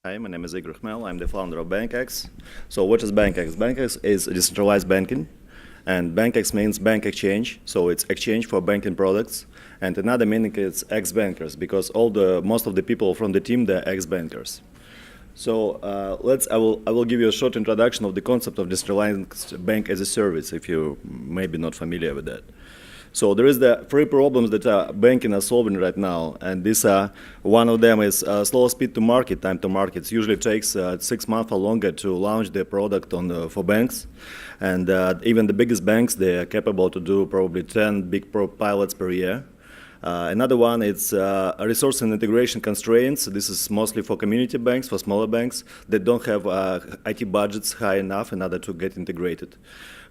Hi, my name is Igor Khmel. I'm the founder of Bankex. So what is Bankex? Bankex is decentralized banking, and Bankex means bank exchange. So it's exchange for banking products. And another meaning is ex-bankers, because most of the people from the team, they're ex-bankers. So I will give you a short introduction of the concept of decentralized bank as a service, if you maybe not familiar with that. So there is the three problems that banking are solving right now, and one of them is slow speed to market, time to market. It usually takes 6 months or longer to launch the product for banks, and even the biggest banks, they are capable to do probably 10 big pilots per year. Another one is resource and integration constraints. This is mostly for community banks, for smaller banks that don't have IT budgets high enough in order to get integrated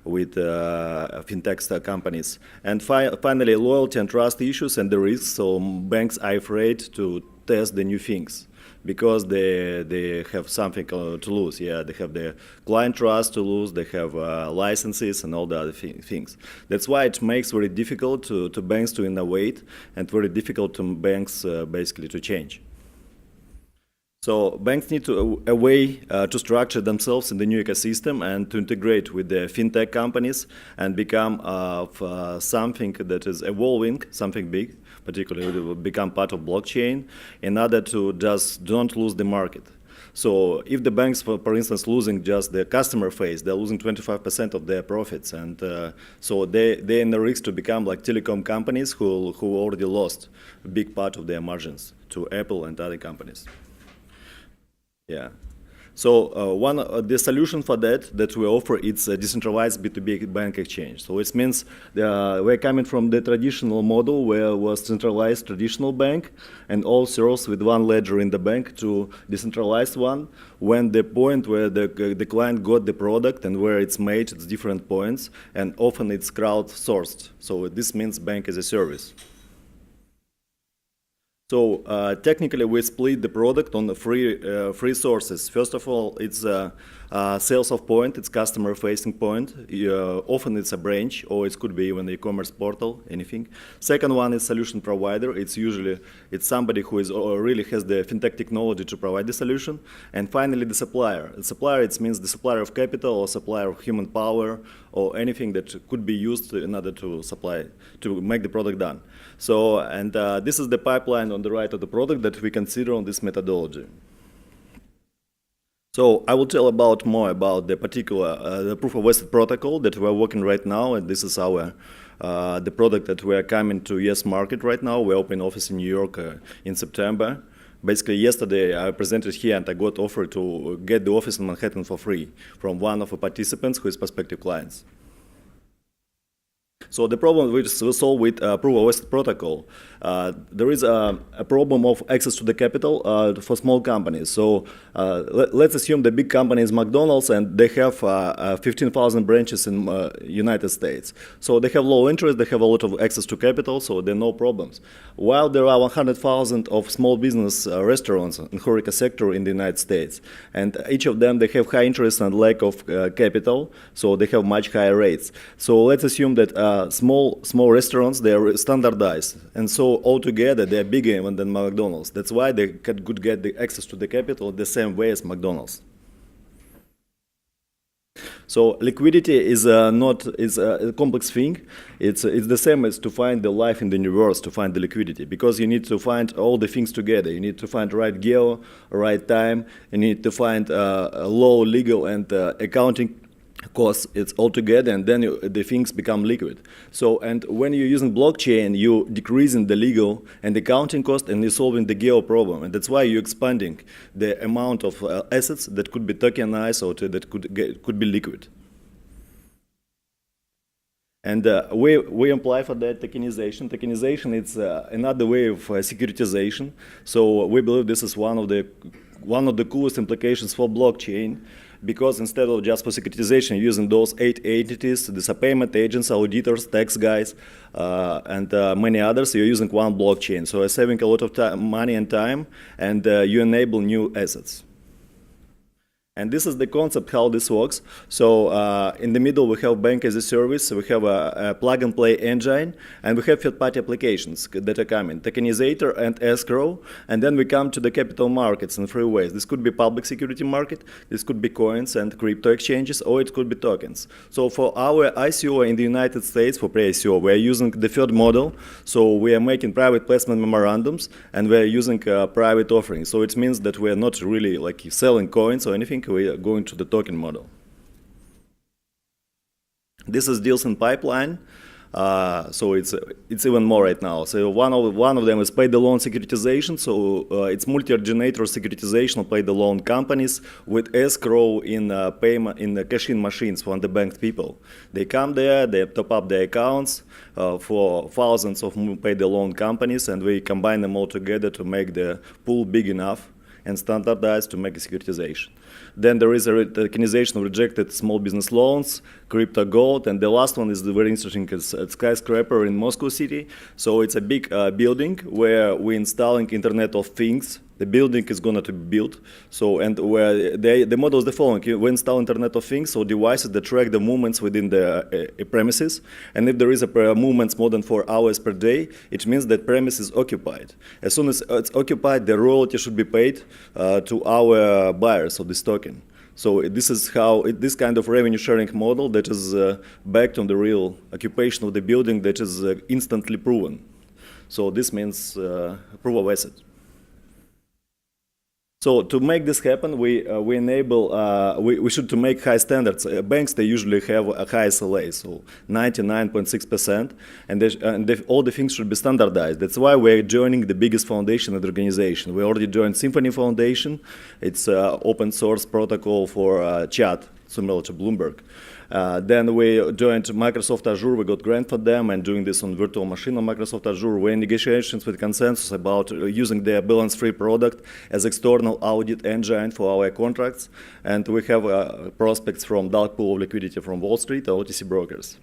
with fintech companies. And finally, loyalty and trust issues and the risks. So banks are afraid to test the new things because they have something to lose. Yeah, they have their client trust to lose, they have licenses and all the other things. That's why it makes very difficult to banks to innovate and very difficult to banks basically to change. So banks need a way to structure themselves in the new ecosystem and to integrate with the fintech companies and become something that is evolving, something big, particularly will become part of blockchain, in order to just don't lose the market. So if the banks, for instance, losing just the customer face, they're losing 25% of their profits, and so they're in the risk to become like telecom companies who already lost a big part of their margins to Apple and other companies. Yeah. So the solution for that we offer is a decentralized B2B bank exchange. So it means we're coming from the traditional model where was centralized traditional bank and all serves with one ledger in the bank to decentralized one. When the point where the client got the product and where it's made, it's different points, and often it's crowdsourced. So this means bank as a service. So technically, we split the product on the three sources. First of all, it's sales of point, it's customer-facing point. Often it's a branch, or it could be even an e-commerce portal, anything. Second one is solution provider. It's somebody who really has the fintech technology to provide the solution. And finally, the supplier. The supplier, it means the supplier of capital or supplier of human power or anything that could be used in order to make the product done. So, and this is the pipeline on the right of the product that we consider on this methodology. So I will tell more about the particular the proof of asset protocol that we're working right now, and this is the product that we are coming to US market right now. We open office in New York in September. Basically, yesterday I presented here and I got offered to get the office in Manhattan for free from one of the participants who is prospective clients. So the problem which we solve with proof of asset protocol, there is a problem of access to the capital for small companies. So let's assume the big company is McDonald's and they have 15,000 branches in United States. So they have low interest, they have a lot of access to capital, so there are no problems. While there are 100,000 of small business restaurants in HoReCa sector in the United States, and each of them, they have high interest and lack of capital, so they have much higher rates. So let's assume that small restaurants, they are standardized, and so altogether they are bigger even than McDonald's. That's why they could get the access to the capital the same way as McDonald's. So liquidity is a complex thing. It's the same as to find the life in the universe, to find the liquidity, because you need to find all the things together. You need to find right geo, right time. You need to find low legal and accounting costs. It's all together, and then the things become liquid. So, and when you're using blockchain, you're decreasing the legal and accounting cost, and you're solving the geo problem. And that's why you're expanding the amount of assets that could be tokenized or that could be liquid. And we apply for that tokenization. Tokenization is another way of securitization. So we believe this is one of the coolest implications for blockchain, because instead of just for securitization using those 8 entities, these are payment agents, auditors, tax guys, and many others, you're using one blockchain. So you're saving a lot of money and time, and you enable new assets. And this is the concept how this works. So in the middle we have bank as a service, we have a plug-and-play engine, and we have third-party applications that are coming, tokenizator and escrow, and then we come to the capital markets in three ways. This could be public security market, this could be coins and crypto exchanges, or it could be tokens. So for our ICO in the United States, for pre-ICO, we are using the third model. So we are making private placement memorandums, and we are using private offerings. So it means that we are not really like selling coins or anything. We are going to the token model. This is deals in pipeline, so it's even more right now. So one of them is pay-the-loan securitization. So it's multi-originator securitization of pay-the-loan companies with escrow in payment in the cash-in machines for underbanked people. They come there, they top up their accounts for thousands of pay-the-loan companies, and we combine them all together to make the pool big enough and standardized to make a securitization. Then there is a tokenization of rejected small business loans, crypto gold, and the last one is the very interesting. It's a skyscraper in Moscow City. So it's a big building where we're installing Internet of Things. The building is going to be built. So and where the model is the following: we install Internet of Things, so devices that track the movements within the premises. And if there is a movements more than 4 hours per day, it means that premise is occupied. As soon as it's occupied, the royalty should be paid to our buyers of this token. So this is how this kind of revenue sharing model that is backed on the real occupation of the building that is instantly proven. So this means proof of asset. So to make this happen, we enable we should to make high standards. Banks, they usually have a high SLA, so 99.6%, and all the things should be standardized. That's why we're joining the biggest foundation in the organization. We already joined Symphony Foundation. It's open source protocol for chat, similar to Bloomberg. Then we joined Microsoft Azure. We got grant for them and doing this on virtual machine on Microsoft Azure. We're in negotiations with Consensus about using their balance-free product as external audit engine for our contracts. And we have prospects from dark pool of liquidity from Wall Street or OTC brokers.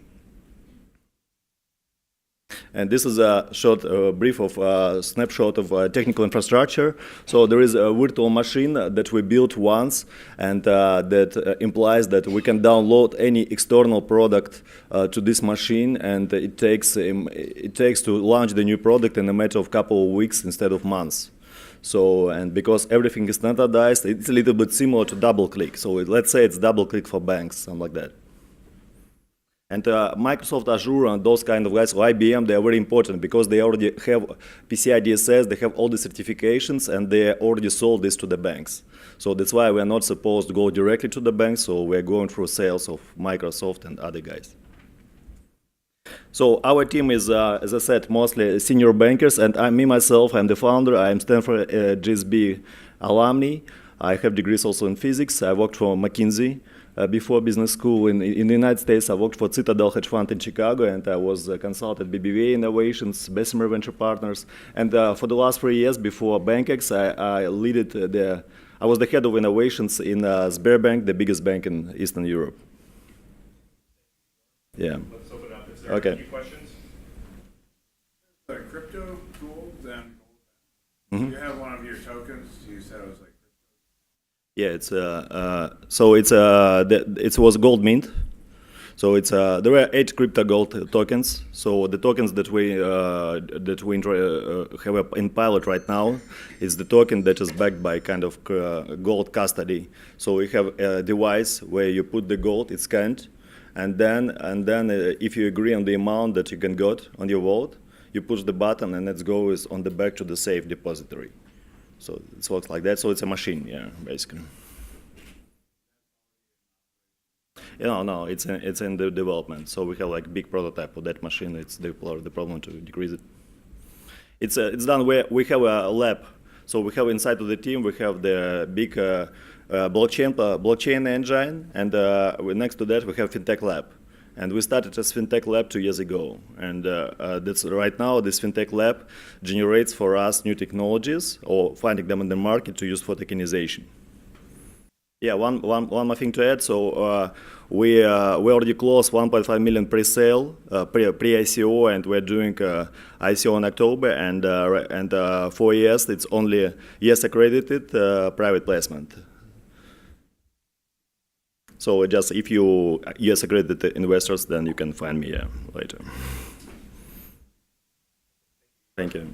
And this is a short brief of snapshot of technical infrastructure. So there is a virtual machine that we built once, and that implies that we can download any external product to this machine, and it takes to launch the new product in a matter of couple of weeks instead of months. So, and because everything is standardized, it's a little bit similar to DoubleClick. So let's say it's DoubleClick for banks, something like that. And Microsoft Azure and those kind of guys, or IBM, they are very important because they already have PCI DSS, they have all the certifications, and they already sold this to the banks. So that's why we are not supposed to go directly to the banks, so we're going through sales of Microsoft and other guys. So our team is, as I said, mostly senior bankers, and myself, I'm the founder. I'm Stanford GSB alumni. I have degrees also in physics. I worked for McKinsey. Before business school in the United States, I worked for Citadel Hedge Fund in Chicago, and I was a consultant at BBVA Innovations, Bessemer Venture Partners. And for the last 3 years before Bankex, I was the head of innovations in Sberbank, the biggest bank in Eastern Europe. Yeah. Let's open up. Is there any questions? Crypto, gold, and gold. You have one of your tokens. You said it was like. Yeah, it's so it was gold mint. So it's there were 8 crypto gold tokens. So the tokens that we have in pilot right now is the token that is backed by kind of gold custody. So we have a device where you put the gold, it's scanned, and then if you agree on the amount that you can get on your wallet, you push the button and it goes on the back to the safe depository. So it works like that. So it's a machine, yeah, basically. No, it's in the development. So we have like big prototype of that machine. It's the problem to decrease it. It's done where we have a lab. So we have inside of the team we have the big blockchain engine, and next to that we have fintech lab. And we started as fintech lab 2 years ago, and that's right now this fintech lab generates for us new technologies or finding them in the market to use for tokenization. Yeah, one more thing to add. So we already closed 1.5 million pre-sale, pre-ICO, and we're doing ICO in October, and 4 years it's only yes accredited private placement. So just if you US accredited investors, then you can find me later. Thank you.